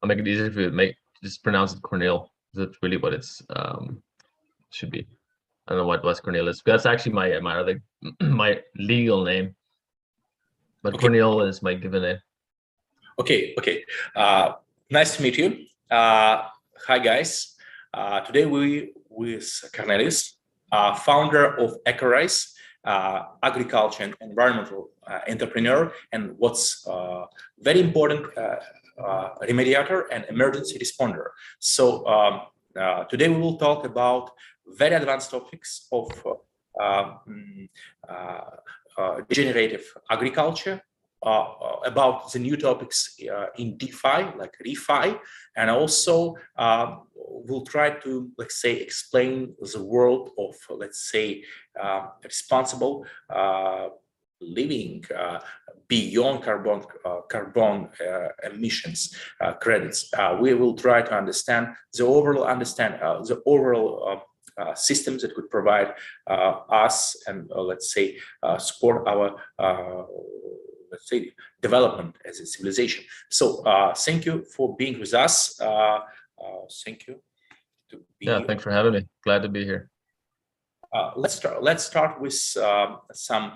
I'll make it easier for you. Just pronounce it Cornel. That's really what it's should be. I don't know what West Cornel is. That's actually my other my legal name, but Okay. Cornel is my given name. Okay. Nice to meet you. Hi guys. Today we with Cornelie Uys, founder of Ecorise, agriculture and environmental entrepreneur, and what's very important, remediator and emergency responder. So today we will talk about very advanced topics of regenerative agriculture, about the new topics in DeFi, like refi, and also we'll try to, let's say, explain the world of, let's say, responsible living beyond carbon emissions credits. We will try to understand the overall systems that could provide us and let's say support our let's say development as a civilization. So thank you for being with us. Thank you. Thanks for having me. Glad to be here. Let's start with some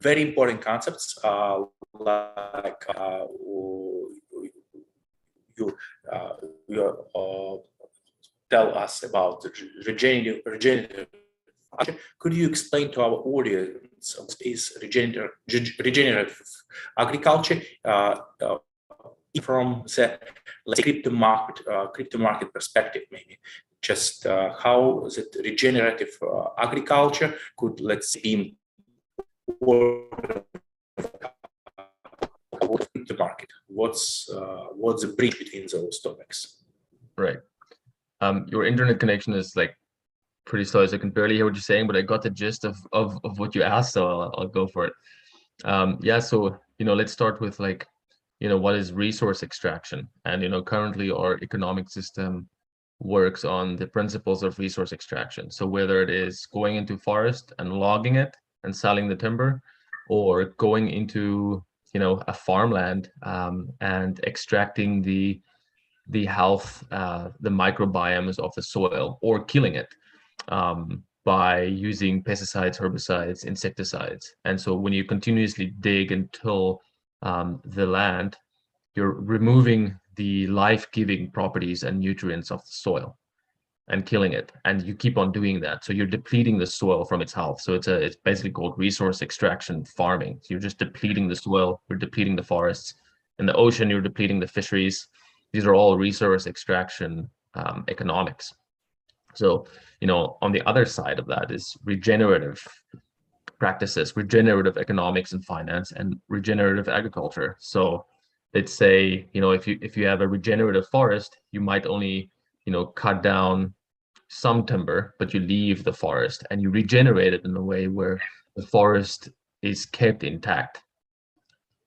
very important concepts like you tell us about the regenerative. Could you explain to our audience what is regenerative agriculture from the, let's say, crypto market perspective, maybe? Just how that regenerative agriculture could, let's say, be the market. What's the bridge between those topics? Right. Your internet connection is like pretty slow, so I can barely hear what you're saying, but I got the gist of what you asked, so I'll go for it. Yeah, so let's start with like what is resource extraction, and currently our economic system works on the principles of resource extraction. So whether it is going into forest and logging it and selling the timber, or going into a farmland and extracting the health, the microbiomes of the soil, or killing it by using pesticides, herbicides, insecticides. And so when you continuously dig and till the land, you're removing the life-giving properties and nutrients of the soil and killing it, and you keep on doing that. So you're depleting the soil from its health. So it's basically called resource extraction farming. So you're just depleting the soil, you're depleting the forests. In the ocean, you're depleting the fisheries. These are all resource extraction economics. So, on the other side of that is regenerative practices, regenerative economics and finance, and regenerative agriculture. So let's say, if you have a regenerative forest, you might only, cut down some timber, but you leave the forest and you regenerate it in a way where the forest is kept intact.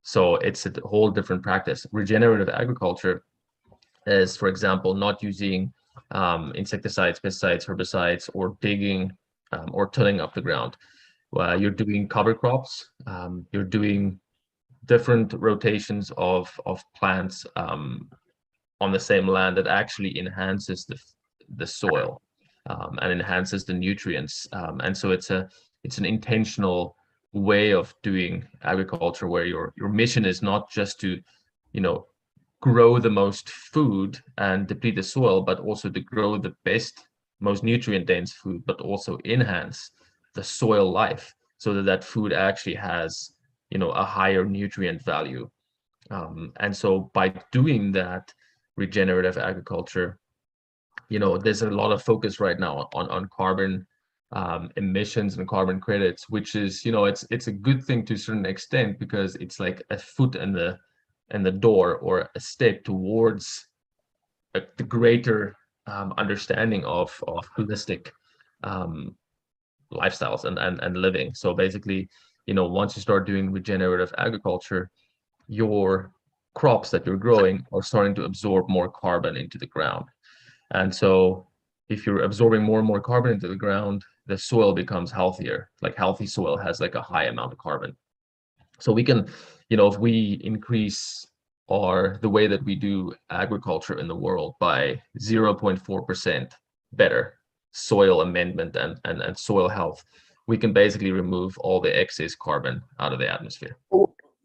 So it's a whole different practice. Regenerative agriculture is, for example, not using insecticides, pesticides, herbicides, or digging or tilling up the ground. You're doing cover crops. You're doing different rotations of plants on the same land that actually enhances the soil and enhances the nutrients. And so it's an intentional way of doing agriculture where your mission is not just to grow the most food and deplete the soil, but also to grow the best, most nutrient-dense food, but also enhance the soil life so that food actually has, a higher nutrient value. And so by doing that regenerative agriculture, there's a lot of focus right now on carbon emissions and carbon credits, which is, it's a good thing to a certain extent, because it's like a foot in the door, or a step towards the greater understanding of holistic lifestyles and living. So basically, once you start doing regenerative agriculture, your crops that you're growing are starting to absorb more carbon into the ground. And so if you're absorbing more and more carbon into the ground, the soil becomes healthier. Like healthy soil has like a high amount of carbon. So we can, if we increase our the way that we do agriculture in the world by 0.4% better soil amendment and soil health, we can basically remove all the excess carbon out of the atmosphere.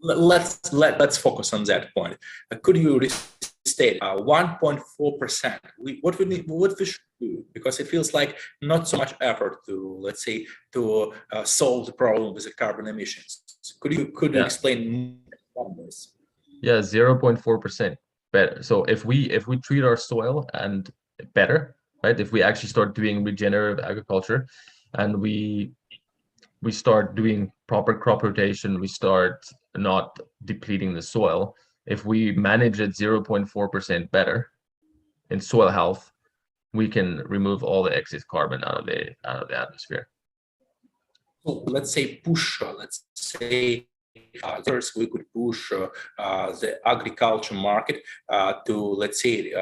Let's focus on that point. Could you restate 1.4%? What we should do, because it feels like not so much effort to, let's say, to solve the problem with the carbon emissions. Could you explain more on this? Yeah, 0.4% better. So if we treat our soil and better, right? If we actually start doing regenerative agriculture, and we start doing proper crop rotation, we start not depleting the soil. If we manage it 0.4% better in soil health, we can remove all the excess carbon out of the atmosphere. So let's say first we could push the agriculture market to, let's say,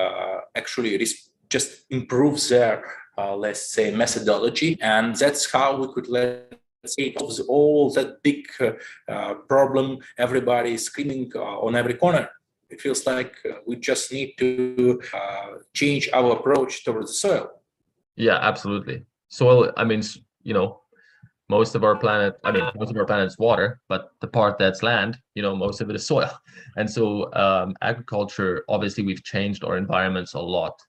actually just improve their, let's say, methodology, and that's how we could, let's say, all that big problem everybody is screaming on every corner. It feels like we just need to change our approach towards the soil. Yeah, absolutely. Soil, I mean, most of our planet, most of our planet's water, but the part that's land, most of it is soil. And so agriculture, obviously we've changed our environments a lot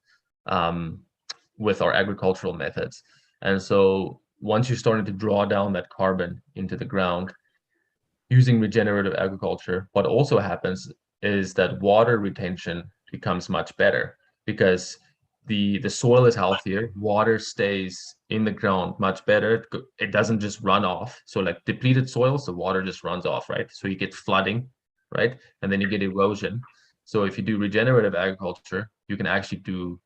with our agricultural methods. And so once you're starting to draw down that carbon into the ground using regenerative agriculture, what also happens is that water retention becomes much better because the soil is healthier, water stays in the ground much better. It doesn't just run off. So like depleted soils, the water just runs off, right? So you get flooding, right? And then you get erosion. So if you do regenerative agriculture, you can actually do,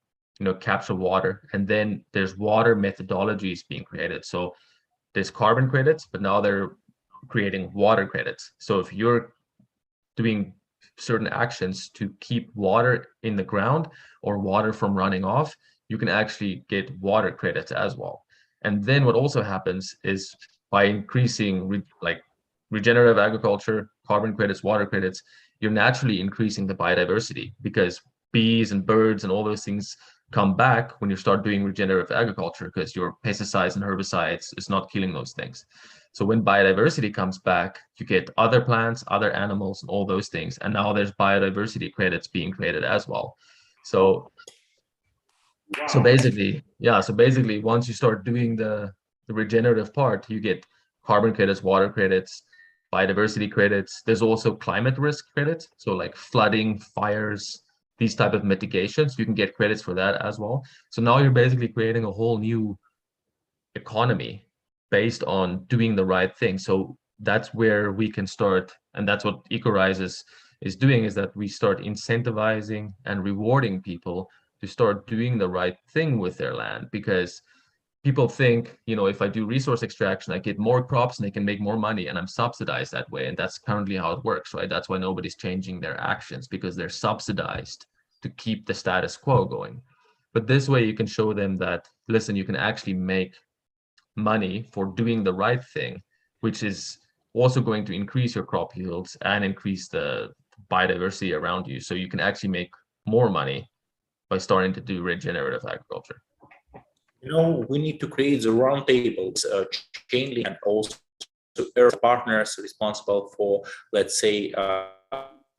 capture water. And then there's water methodologies being created. So there's carbon credits, but now they're creating water credits. So if you're doing certain actions to keep water in the ground or water from running off, you can actually get water credits as well. And then what also happens is by increasing regenerative agriculture, carbon credits, water credits, you're naturally increasing the biodiversity because bees and birds and all those things come back when you start doing regenerative agriculture because your pesticides and herbicides is not killing those things. So when biodiversity comes back, you get other plants, other animals, and all those things. And now there's biodiversity credits being created as well. So basically, once you start doing the regenerative part, you get carbon credits, water credits, biodiversity credits. There's also climate risk credits. So like flooding, fires, these type of mitigations, you can get credits for that as well. So now you're basically creating a whole new economy based on doing the right thing. So that's where we can start, and that's what Ecorise is doing, is that we start incentivizing and rewarding people to start doing the right thing with their land, because people think, if I do resource extraction, I get more crops and they can make more money and I'm subsidized that way. And that's currently how it works, right? That's why nobody's changing their actions, because they're subsidized to keep the status quo going. But this way you can show them that, listen, you can actually make money for doing the right thing, which is also going to increase your crop yields and increase the biodiversity around you. So you can actually make more money by starting to do regenerative agriculture. We need to create the roundtables, chain link, and also Earth partners responsible for, let's say,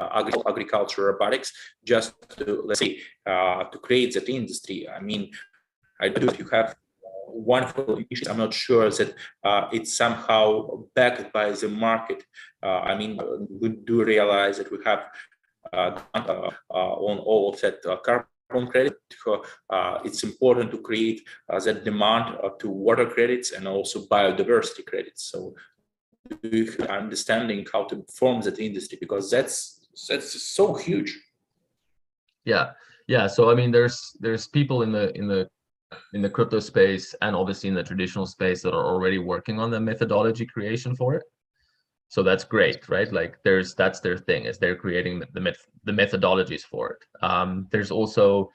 agriculture robotics, just to, let's say, to create that industry. I mean, I do you have wonderful issues. I'm not sure that it's somehow backed by the market. I mean, we do realize that we have on all of that carbon credit. It's important to create that demand to water credits and also biodiversity credits. So understanding how to form that industry, because that's so huge. Yeah. So I mean, there's people in the crypto space and obviously in the traditional space that are already working on the methodology creation for it. So that's great, right? Like that's their thing, is they're creating the methodologies for it. There's also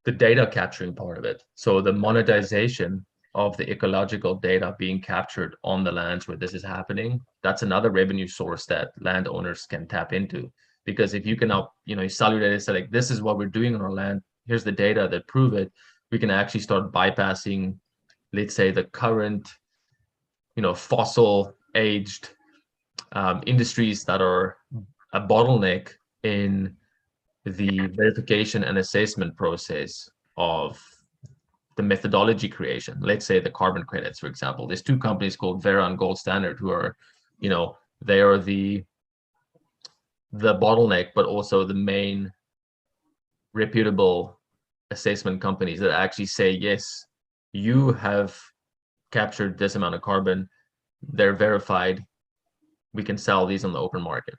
the data capturing part of it. So the monetization of the ecological data being captured on the lands where this is happening, that's another revenue source that landowners can tap into. Because if you can now, you sell your data, say like, this is what we're doing on our land, here's the data that prove it, we can actually start bypassing, let's say, the current, fossil aged industries that are a bottleneck in the verification and assessment process of the methodology creation. Let's say the carbon credits, for example. There's two companies called Vera and Gold Standard who are, they are the bottleneck, but also the main reputable assessment companies that actually say, yes, you have captured this amount of carbon, they're verified, we can sell these on the open market.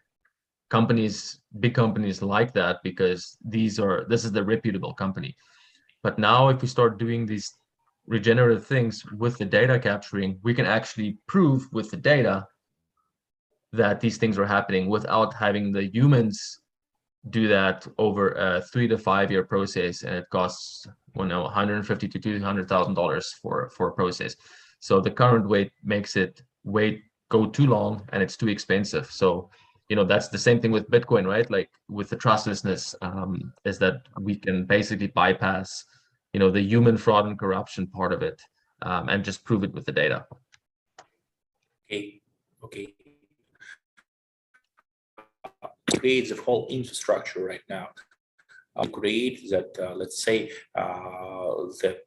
Big companies like that because this is the reputable company. But now if we start doing these regenerative things with the data capturing, we can actually prove with the data that these things are happening without having the humans do that over a 3 to 5 year process, and it costs $150,000 to $200,000 for a process. So the current way makes it go too long and it's too expensive. So that's the same thing with Bitcoin, right? Like with the trustlessness, is that we can basically bypass the human fraud and corruption part of it, and just prove it with the data. Okay. Create the whole infrastructure right now. Create that, let's say, the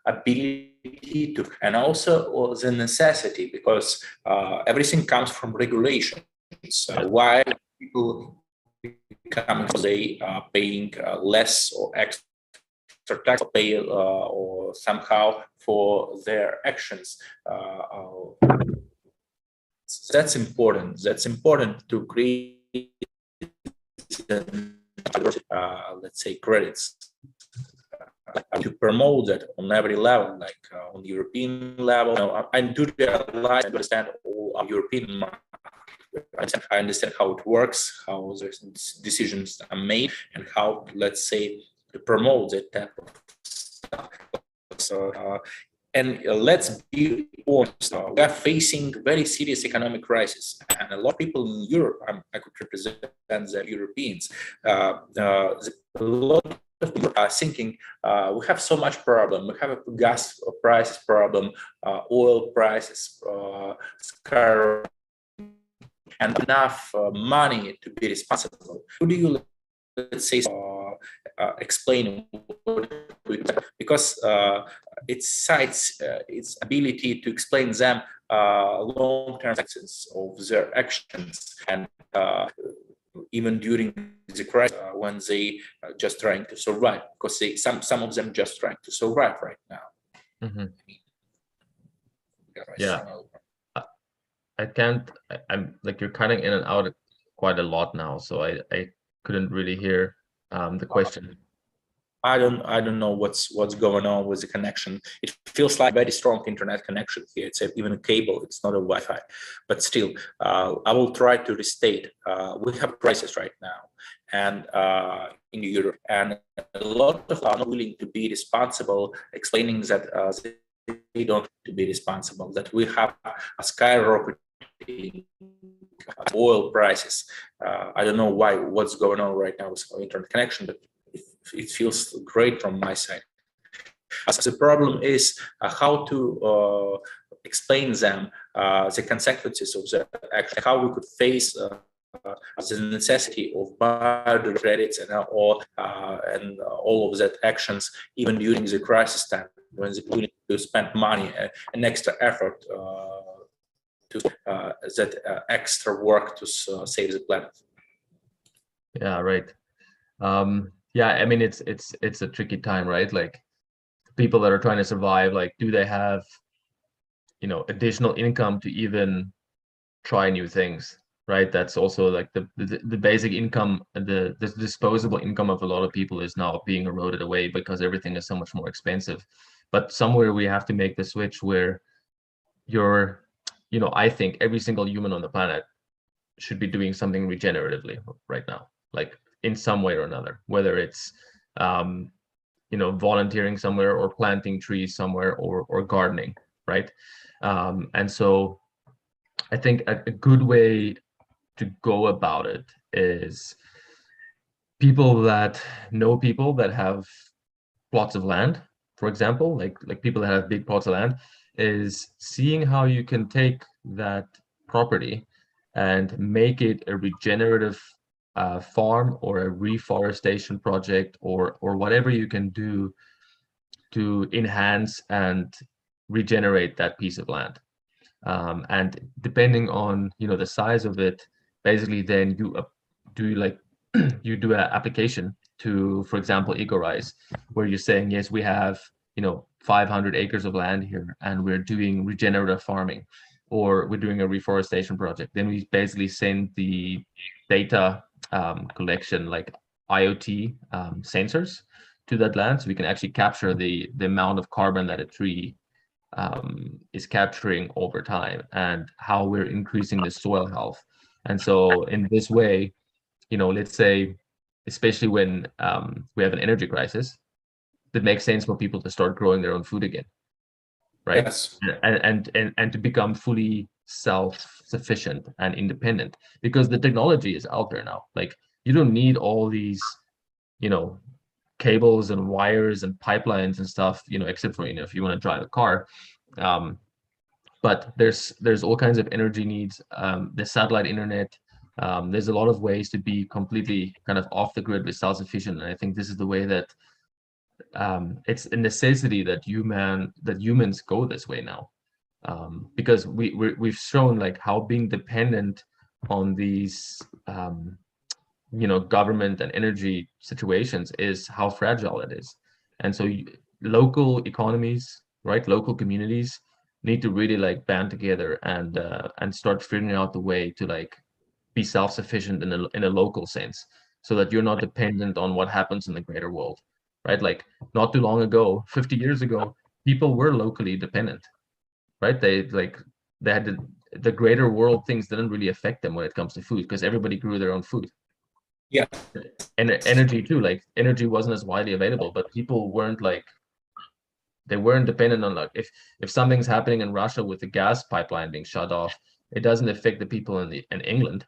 ability to, and also the necessity, because everything comes from regulations. Why people becoming, they paying less or extra tax, or pay or somehow for their actions. That's important. That's important to create, let's say, credits, to promote that on every level, like on the European level. I do realize, I understand all our European market. I understand how it works, how the decisions are made, and how, let's say, to promote that type of stuff. So, and let's be honest, we are facing very serious economic crisis, and a lot of people in Europe, I could represent the Europeans, a lot of people are thinking, we have so much problem, we have a gas prices problem, oil prices, skyrocket, and enough money to be responsible. Could you, let's say, explain what because it cites its ability to explain them long-term actions of their actions, and even during the crisis when they just trying to survive, because some of them just trying to survive right now. Mm-hmm. Yeah, I can't. I'm like, you're cutting in and out quite a lot now, so I couldn't really hear the question. I don't know what's going on with the connection. It feels like very strong internet connection here. It's even a cable. It's not a Wi-Fi, but still, I will try to restate. We have crisis right now, and in Europe, and a lot of are not willing to be responsible, explaining that they don't want to be responsible. That we have a skyrocketing oil prices. I don't know what's going on right now with our internet connection, but it feels great from my side. So the problem is how to explain them the consequences of the action, how we could face the necessity of biodiversity credits and all of that actions, even during the crisis time, when the people need to spend money and extra effort to that extra work to save the planet. Yeah, right. Yeah, I mean, it's a tricky time, right? Like, people that are trying to survive, like, do they have additional income to even try new things, right? That's also like the basic income, the disposable income of a lot of people is now being eroded away because everything is so much more expensive. But somewhere we have to make the switch where I think every single human on the planet should be doing something regeneratively right now, like in some way or another, whether it's volunteering somewhere, or planting trees somewhere, or gardening, right? And so I think a good way to go about it is people that know people that have plots of land, for example, like people that have big plots of land, is seeing how you can take that property and make it a regenerative farm or a reforestation project or whatever you can do to enhance and regenerate that piece of land. And depending on the size of it, basically then you do like you do an application to, for example, Ecorise, where you're saying, yes, we have 500 acres of land here, and we're doing regenerative farming, or we're doing a reforestation project. Then we basically send the data collection, like IoT sensors, to that land, so we can actually capture the amount of carbon that a tree is capturing over time, and how we're increasing the soil health. And so in this way, let's say, especially when we have an energy crisis, it makes sense for people to start growing their own food again, right? Yes. And to become fully self-sufficient and independent, because the technology is out there now. Like, you don't need all these, cables and wires and pipelines and stuff, except for, if you want to drive a car. But there's all kinds of energy needs. The satellite internet. There's a lot of ways to be completely kind of off the grid with self-sufficient, and I think this is the way that it's a necessity that humans go this way now, because we've shown like how being dependent on these government and energy situations is how fragile it is. And so local economies, right, local communities need to really like band together and start figuring out the way to like be self-sufficient in a local sense, so that you're not dependent on what happens in the greater world, right? Like, not too long ago, 50 years ago, people were locally dependent, right? They had the greater world things didn't really affect them when it comes to food, because everybody grew their own food. Yeah. And energy too, like energy wasn't as widely available, but people weren't dependent on, like, if something's happening in Russia with the gas pipeline being shut off, it doesn't affect the people in England,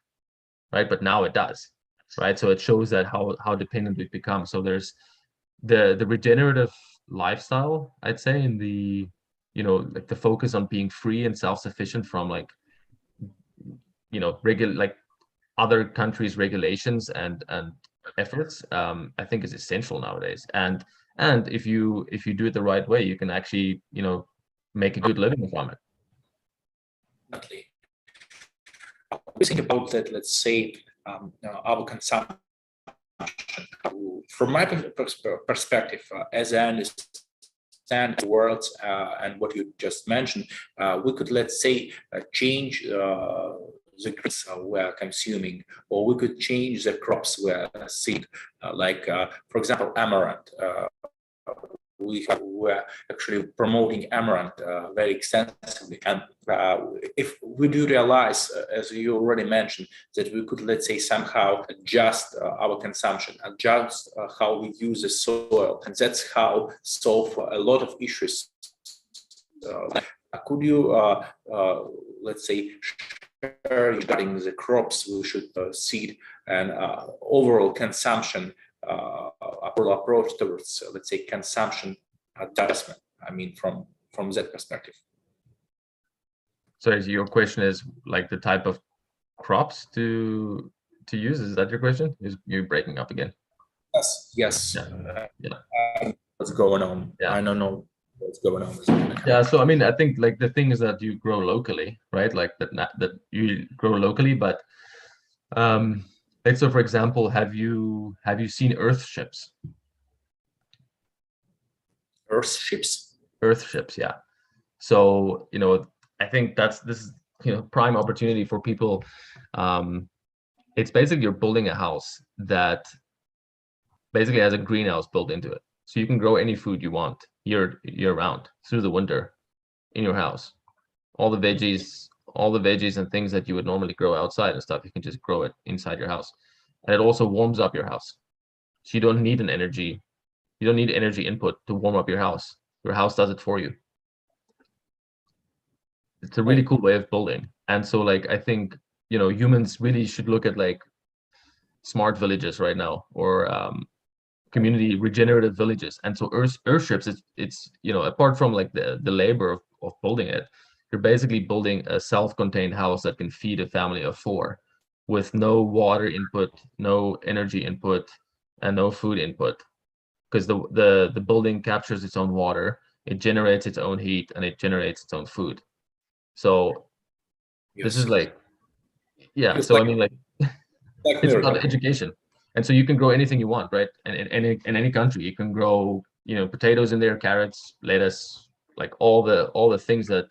right? But now it does, right? So it shows that how dependent we've become. So there's the regenerative lifestyle, I'd say, in the like the focus on being free and self-sufficient from like like other countries' regulations and efforts, I think is essential nowadays. And if you do it the right way, you can actually make a good living from it. Definitely. We think about that, let's say, our consumption. From my perspective, as I understand the words and what you just mentioned, we could, let's say, change the goods we're consuming, or we could change the crops we're seeing. For example, amaranth. We're actually promoting amaranth very extensively, and if we do realize, as you already mentioned, that we could, let's say, somehow adjust our consumption, adjust how we use the soil, and that's how solve a lot of issues. Could you, let's say, share regarding the crops we should seed and overall consumption approach towards, let's say, consumption adjustment? I mean, from that perspective. So your question is like the type of crops to use? Is that your question? You're breaking up again. Yes. Yeah. What's going on? Yeah. I don't know what's going on. Yeah. So I mean, I think like the thing is that you grow locally, right? Like that you grow locally, but like, so for example, have you seen Earthships? Earthships, yeah. So I think this is prime opportunity for people. It's basically you're building a house that basically has a greenhouse built into it, so you can grow any food you want year round through the winter in your house. All the veggies and things that you would normally grow outside and stuff, you can just grow it inside your house. And it also warms up your house, so you don't need energy input to warm up your house. Your house does it for you. It's a really cool way of building. And so, like, I think humans really should look at like smart villages right now, or community regenerative villages. And so Earthships, it's apart from like the labor of building it, you're basically building a self-contained house that can feed a family of 4 with no water input, no energy input, and no food input, because the building captures its own water, it generates its own heat, and it generates its own food. So this Yes. is like, yeah, Feels so I mean, like, like it's miracle. about education. And so you can grow anything you want, right? And in any country, you can grow, potatoes in there, carrots, lettuce, like all the things that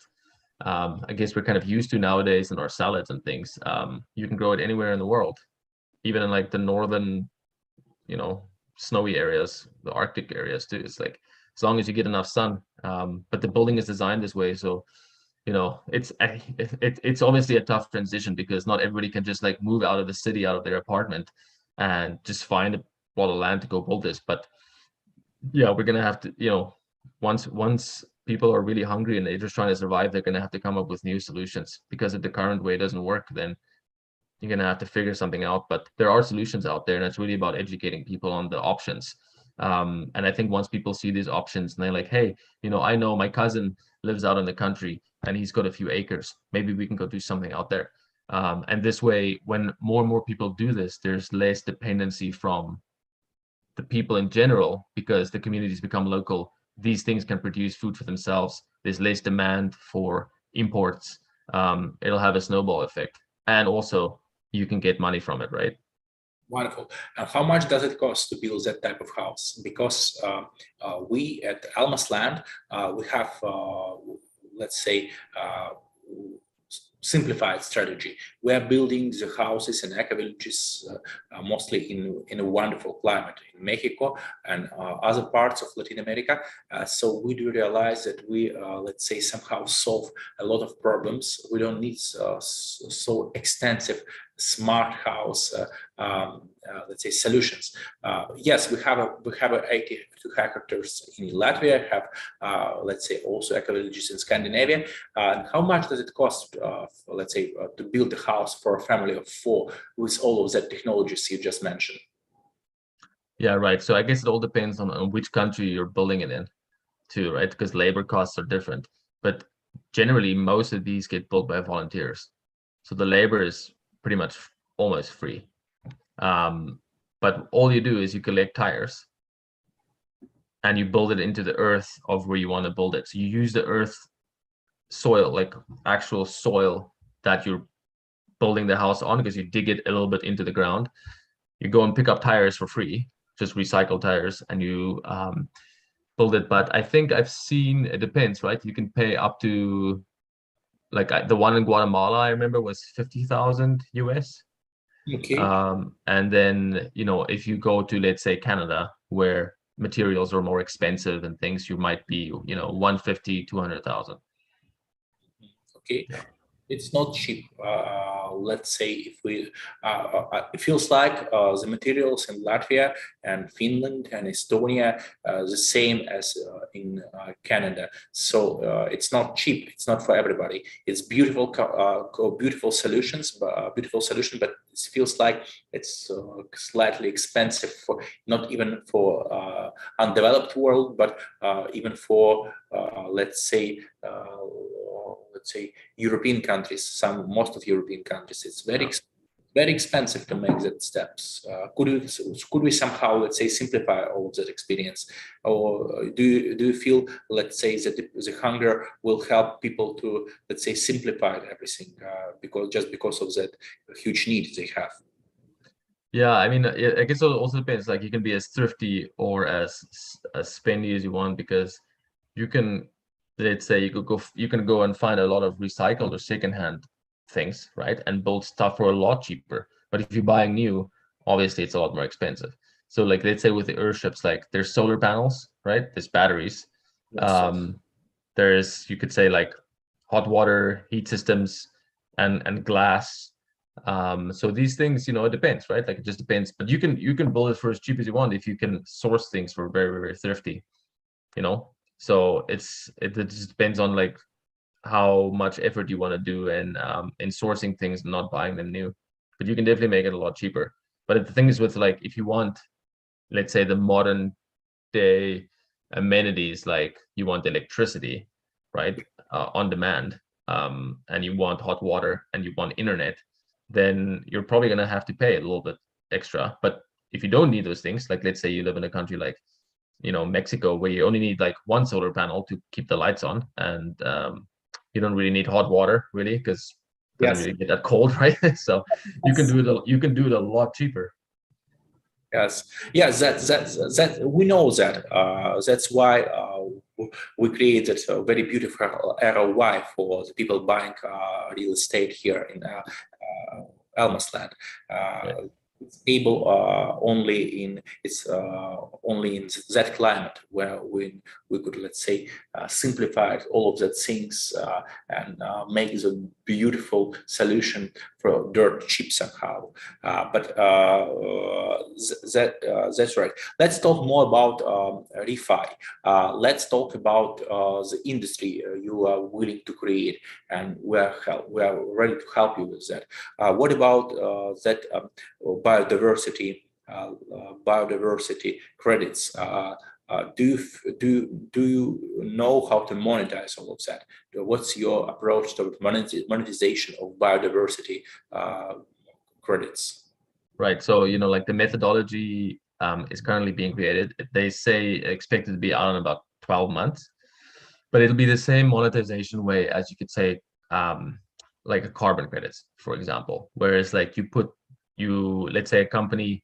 I guess we're kind of used to nowadays in our salads and things. You can grow it anywhere in the world, even in like the northern, snowy areas, the Arctic areas too. It's like, as long as you get enough sun. But the building is designed this way, so it's obviously a tough transition, because not everybody can just like move out of the city, out of their apartment, and just find a plot of land to go build this. But yeah, we're gonna have to, once people are really hungry and they're just trying to survive, they're gonna have to come up with new solutions, because if the current way doesn't work, then you're gonna have to figure something out. But there are solutions out there, and it's really about educating people on the options. And I think once people see these options and they're like, hey, I know my cousin lives out in the country and he's got a few acres, maybe we can go do something out there. And this way, when more and more people do this, there's less dependency from the people in general, because the communities become local. These things can produce food for themselves. There's less demand for imports. It'll have a snowball effect, and also you can get money from it, right? Wonderful. And how much does it cost to build that type of house? Because we at Elmas land, we have, let's say, simplified strategy. We are building the houses and eco villages mostly in a wonderful climate in Mexico and other parts of Latin America. So we do realize that we, let's say, somehow solve a lot of problems. We don't need so extensive smart house, let's say, solutions. Yes, we have 82 hectares in Latvia. Have let's say also eco villages in Scandinavia. How much does it cost, let's say, to build a house for a family of 4 with all of that technologies you just mentioned? Yeah, right. So I guess it all depends on which country you're building it in too, right? Because labor costs are different. But generally, most of these get built by volunteers. So the labor is pretty much almost free. But all you do is you collect tires and you build it into the earth of where you want to build it. So you use the earth soil, like actual soil that you're building the house on, because you dig it a little bit into the ground. You go and pick up tires for free, just recycle tires, and you build it. But I think I've seen, it depends, right? You can pay up to, like, the one in Guatemala, I remember, was 50,000 US. Okay. And then, if you go to, let's say, Canada, where materials are more expensive and things, you might be, 150, 200,000. Okay. Yeah. It's not cheap. Let's say if we, it feels like the materials in Latvia and Finland and Estonia the same as in Canada. So it's not cheap. It's not for everybody. It's beautiful, beautiful solutions, beautiful solution, but it feels like it's slightly expensive for not even for undeveloped world, but even for let's say European countries, most of European countries, it's very expensive to make that steps. Could we somehow, let's say, simplify all of that experience, or do you feel, let's say, that the hunger will help people to, let's say, simplify everything because of that huge need they have? Yeah, I mean, I guess it also depends. Like, you can be as thrifty or as spendy as you want, because you can, let's say, you can go and find a lot of recycled or secondhand things, right, and build stuff for a lot cheaper. But if you're buying new, obviously it's a lot more expensive. So, like, let's say with the Earthships, like, there's solar panels, right? There's batteries. Yes. There's, you could say, like, hot water heat systems and glass. So these things, it depends, right? Like, it just depends. But you can build it for as cheap as you want if you can source things for very, very thrifty, So it just depends on, like, how much effort you want to do in sourcing things and not buying them new. But you can definitely make it a lot cheaper. But the thing is with like, if you want, let's say the modern day amenities, like you want electricity, right, on demand, and you want hot water and you want internet, then you're probably going to have to pay a little bit extra. But if you don't need those things, like let's say you live in a country like, you know, Mexico, where you only need like one solar panel to keep the lights on, and you don't really need hot water really, because it doesn't Yes. really get that cold, right? So you can do it. You can do it a lot cheaper. Yes, yes, that we know that. That's why we created a very beautiful ROI for the people buying real estate here in Elmas land. Yeah. It's able only in that climate where we could, let's say, simplify all of that things and make the beautiful solution for dirt cheap somehow. But that's right. Let's talk more about refi. Let's talk about the industry you are willing to create, and we are ready to help you with that. What about that biodiversity credits? Do you know how to monetize all of that? What's your approach to monetization of biodiversity credits? Right. So, you know, like the methodology is currently being created. They say expected to be out in about 12 months, but it'll be the same monetization way as you could say, like a carbon credits, for example. Whereas like let's say a company,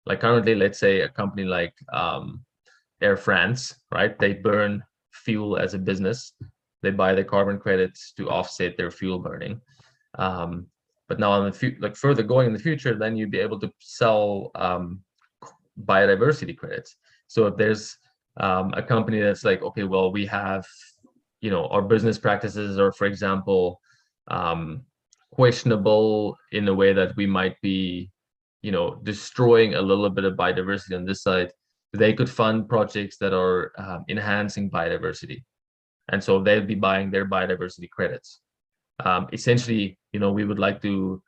like currently, let's say a company like Air France, right? They burn fuel as a business. They buy the carbon credits to offset their fuel burning. But now in the like further going in the future, then you'd be able to sell biodiversity credits. So if there's a company that's like, okay, well, we have, you know, our business practices are, for example, questionable in a way that we might be, you know, destroying a little bit of biodiversity on this side, they could fund projects that are enhancing biodiversity. And so they'd be buying their biodiversity credits. Essentially, you know, we would like to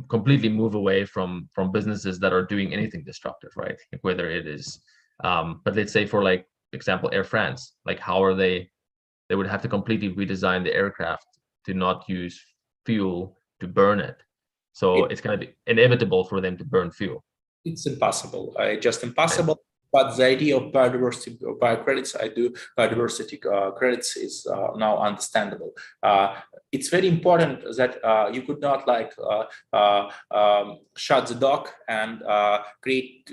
completely move away from businesses that are doing anything destructive, right? Like whether it is, but let's say for like example, Air France, like how are they would have to completely redesign the aircraft to not use fuel to burn it. So it's going to be inevitable for them to burn fuel. It's impossible, just impossible. But the idea of biodiversity biocredits, biodiversity credits is now understandable. It's very important that you could not like shut the dock and create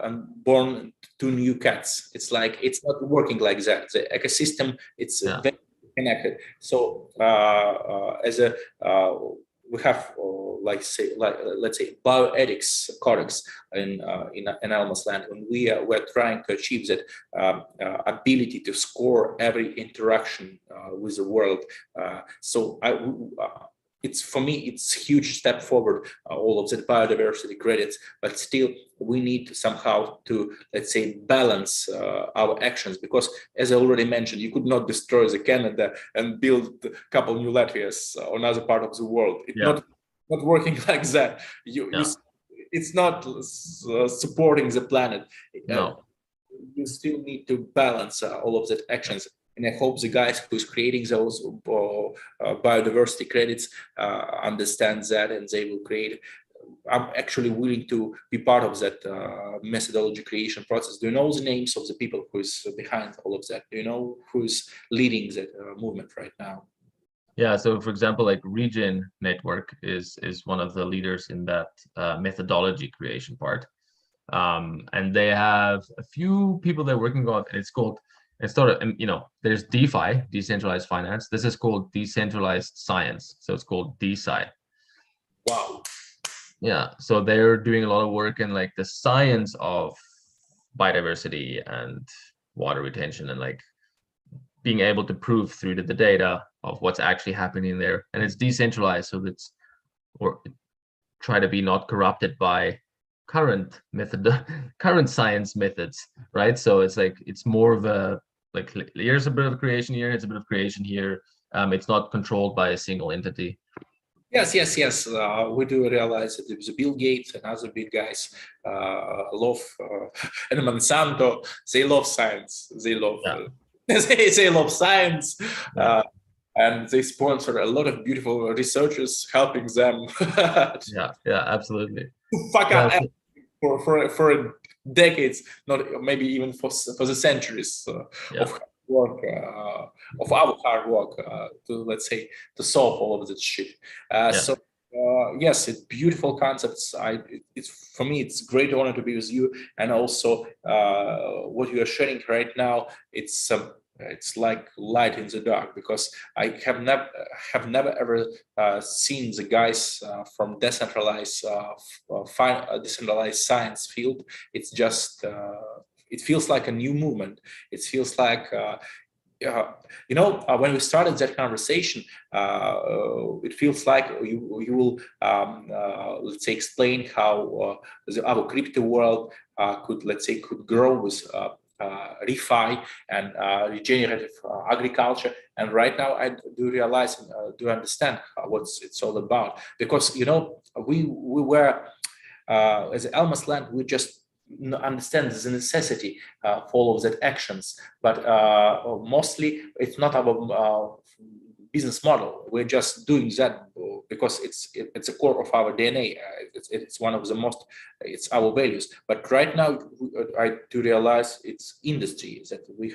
and born two new cats. It's like it's not working like that. The ecosystem, it's very connected. So as a we have let's say bioethics codex in Elmas land, and we're trying to achieve that ability to score every interaction with the world. So it's for me, it's a huge step forward, all of the biodiversity credits, but still we need somehow to, let's say, balance our actions, because as I already mentioned, you could not destroy the Canada and build a couple new Latvias on other part of the world. It's not working like that. It's not supporting the planet. No. You still need to balance all of the actions. And I hope the guys who's creating those biodiversity credits understand that, and they will create. I'm actually willing to be part of that methodology creation process. Do you know the names of the people who's behind all of that? Do you know who's leading that movement right now? Yeah, so for example, like Regen Network is one of the leaders in that methodology creation part. And they have a few people they're working on, and it's sort of, you know, there's DeFi, decentralized finance. This is called decentralized science. So it's called DeSci. Wow. Yeah. So they're doing a lot of work in like the science of biodiversity and water retention, and like being able to prove through the data of what's actually happening there. And it's decentralized, so it's, or try to be not corrupted by current science methods, right? So it's like, it's more of a, like, here's a bit of creation here, it's a bit of creation here. It's not controlled by a single entity. Yes, yes, yes. We do realize that there's Bill Gates and other big guys love and Monsanto. They love science. They love Yeah, they love science, yeah, and they sponsor a lot of beautiful researchers, helping them to yeah, yeah, absolutely. fuck Yeah, up for decades, not maybe even for the centuries yeah, of hard work, of our hard work to, let's say, to solve all of this shit. yeah, Yes, it's beautiful concepts. It's for me, it's a great honor to be with you, and also what you are sharing right now. It's like light in the dark, because I have never ever seen the guys from decentralized science field. It's just it feels like a new movement. It feels like when we started that conversation, it feels like you will let's say explain how our crypto world could grow with refi and regenerative agriculture. And right now, I do realize and do understand what it's all about, because we were as Elmas land, we just understand the necessity for all of that actions, but mostly it's not our business model. We're just doing that because it's a core of our DNA. It's one of the most, it's our values. But right now, I do realize it's industry that we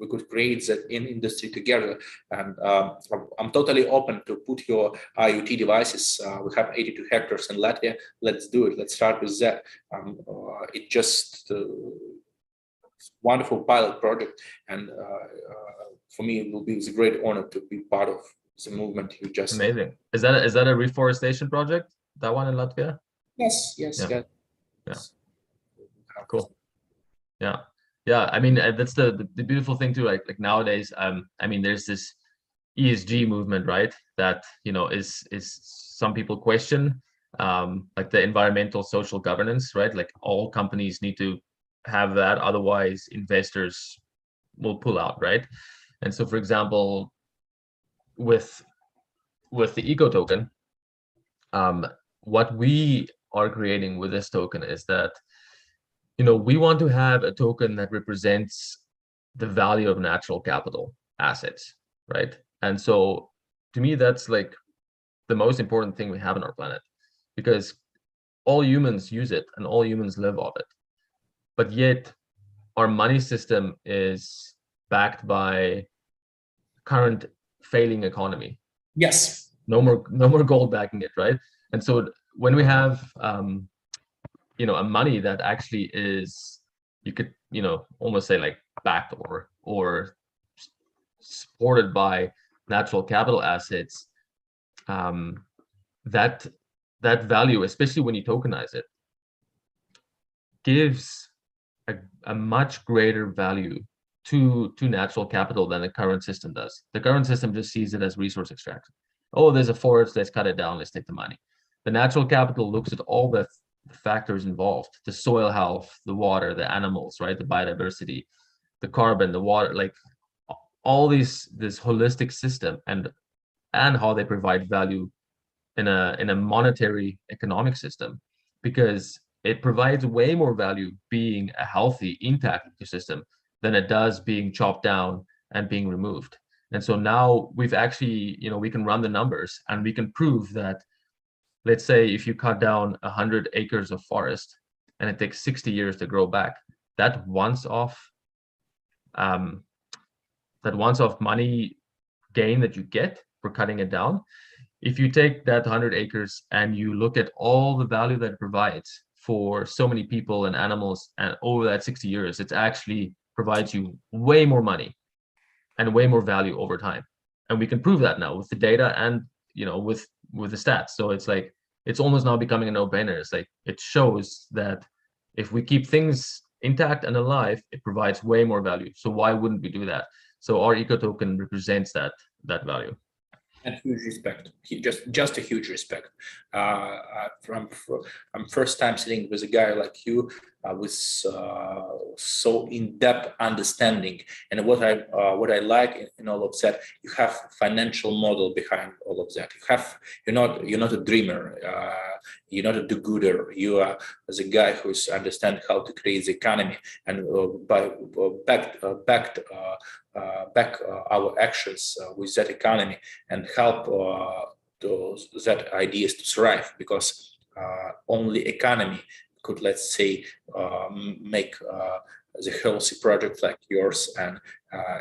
could create that in industry together. And I'm totally open to put your IoT devices. We have 82 hectares in Latvia. Let's do it. Let's start with that. It just wonderful pilot project, and for me, it will be a great honor to be part of the movement you just. amazing. Is that a reforestation project? That one in Latvia? Yes, yes, Yeah, yes. yeah, cool. Yeah, yeah. I mean, that's the beautiful thing too. Like nowadays, I mean, there's this ESG movement, right? That is some people question, like the environmental social governance, right? Like all companies need to have that, otherwise investors will pull out, right? And so, for example, with the eco token, what we are creating with this token is that we want to have a token that represents the value of natural capital assets, right? And so to me, that's like the most important thing we have on our planet, because all humans use it and all humans live off it. But yet our money system is backed by current failing economy. Yes. No more gold backing it, right? And so when we have a money that actually is, you could almost say like backed or supported by natural capital assets, that value, especially when you tokenize it, gives a much greater value to natural capital than the current system does. The current system just sees it as resource extraction. Oh, there's a forest, let's cut it down, let's take the money. The natural capital looks at all the factors involved: the soil health, the water, the animals, right, the biodiversity, the carbon, the water, like all this holistic system, and how they provide value in a monetary economic system, because it provides way more value being a healthy, intact ecosystem than it does being chopped down and being removed. And so now we've actually, we can run the numbers and we can prove that, let's say, if you cut down 100 acres of forest and it takes 60 years to grow back, that once-off money gain that you get for cutting it down, if you take that 100 acres and you look at all the value that it provides for so many people and animals, and over that 60 years, it actually provides you way more money and way more value over time. And we can prove that now with the data and with the stats. So it's like, it's almost now becoming a no-brainer. It's like, it shows that if we keep things intact and alive, it provides way more value. So why wouldn't we do that? So our eco token represents that value. And huge respect, just a huge respect. I'm first time sitting with a guy like you, with so in-depth understanding. And what I like in all of that, you have financial model behind all of that. You're not a dreamer. You're not a do-gooder. You are the guy who's understand how to create the economy and back our actions with that economy and help that ideas to thrive, because only economy could, let's say, make the healthy project like yours. And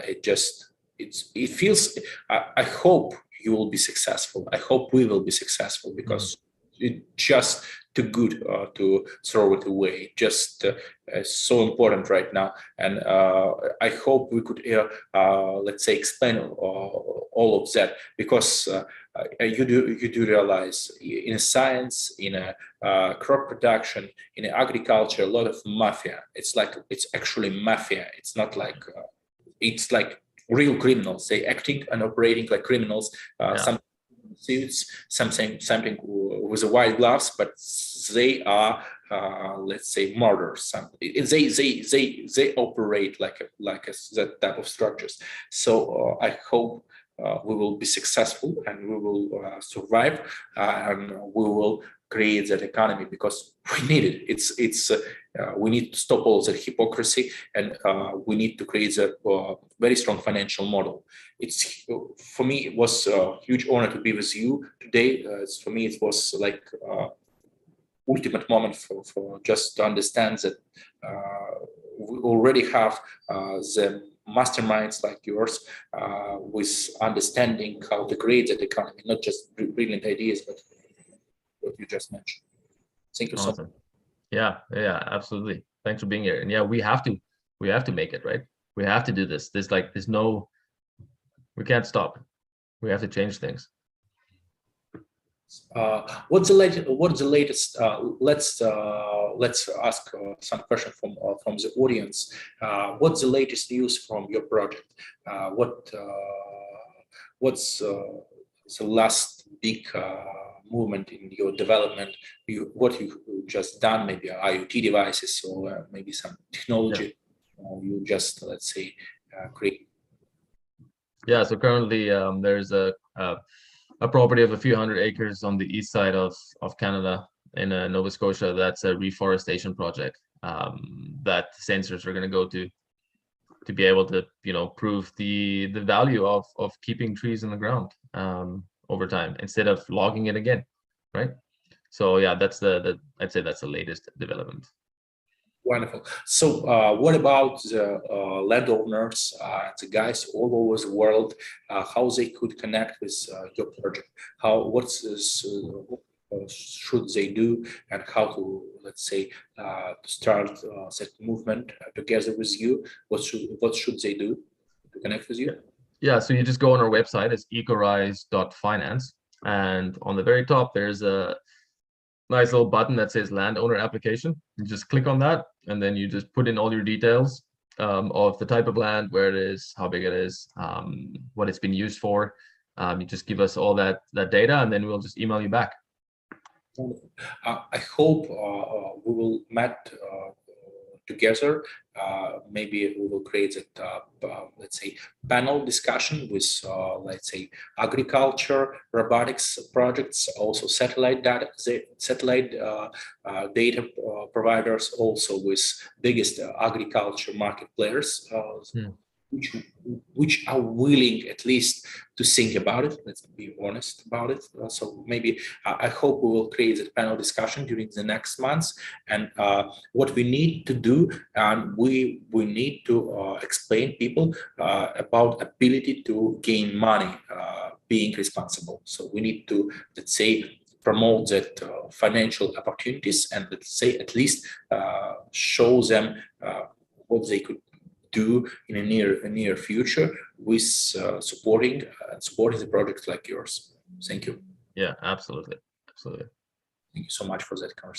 it feels, I hope you will be successful. I hope we will be successful, because it's just too good to throw it away. Just so important right now. And I hope we could, let's say, explain all of that, because you do realize in science, in crop production, in agriculture, a lot of mafia. It's actually mafia. It's not like it's like real criminals. They acting and operating like criminals. Some suits, something with the white gloves, but they are, let's say, murderers. They operate like that type of structures. So I hope we will be successful and we will survive, and we will create that economy, because we need it. We need to stop all that hypocrisy, and we need to create a very strong financial model. For me, it was a huge honor to be with you today. For me, it was like ultimate moment for just to understand that we already have the masterminds like yours with understanding how to create that economy, not just brilliant ideas, but what you just mentioned. Thank you so much. Yeah, absolutely. Thanks for being here. And yeah, we have to make it, right? We have to do this. We can't stop. We have to change things. What's the latest? Let's ask some question from the audience. What's the latest news from your project? What's the last big movement in your development? What you just done? Maybe IoT devices, or maybe some technology. You just, let's say, create. Yeah. So currently, there's a property of a few hundred acres on the east side of Canada in Nova Scotia. That's a reforestation project that sensors are going to go to be able to, prove the value of keeping trees in the ground over time instead of logging it again, right? So yeah, that's I'd say that's the latest development. Wonderful. So what about the landowners, the guys all over the world, how they could connect with your project? What should they do, and how to, let's say, to start that movement together with you? What should they do to connect with you? Yeah, so you just go on our website. It's ecorise.finance, and on the very top there's a nice little button that says landowner application. You just click on that, and then you just put in all your details of the type of land, where it is, how big it is, what it's been used for. You just give us all that data, and then we'll just email you back. I hope we will meet together. Maybe we will create a, let's say, panel discussion with, let's say, agriculture, robotics projects, also satellite data providers, also with biggest agriculture market players, which are willing at least to think about it. Let's be honest about it. So maybe I hope we will create a panel discussion during the next months. And what we need to do, and we need to explain people about ability to gain money, being responsible. So we need to, let's say, promote that financial opportunities, and let's say at least show them what they could do in a near future with supporting the projects like yours. Thank you. Yeah, absolutely. Thank you so much for that conversation.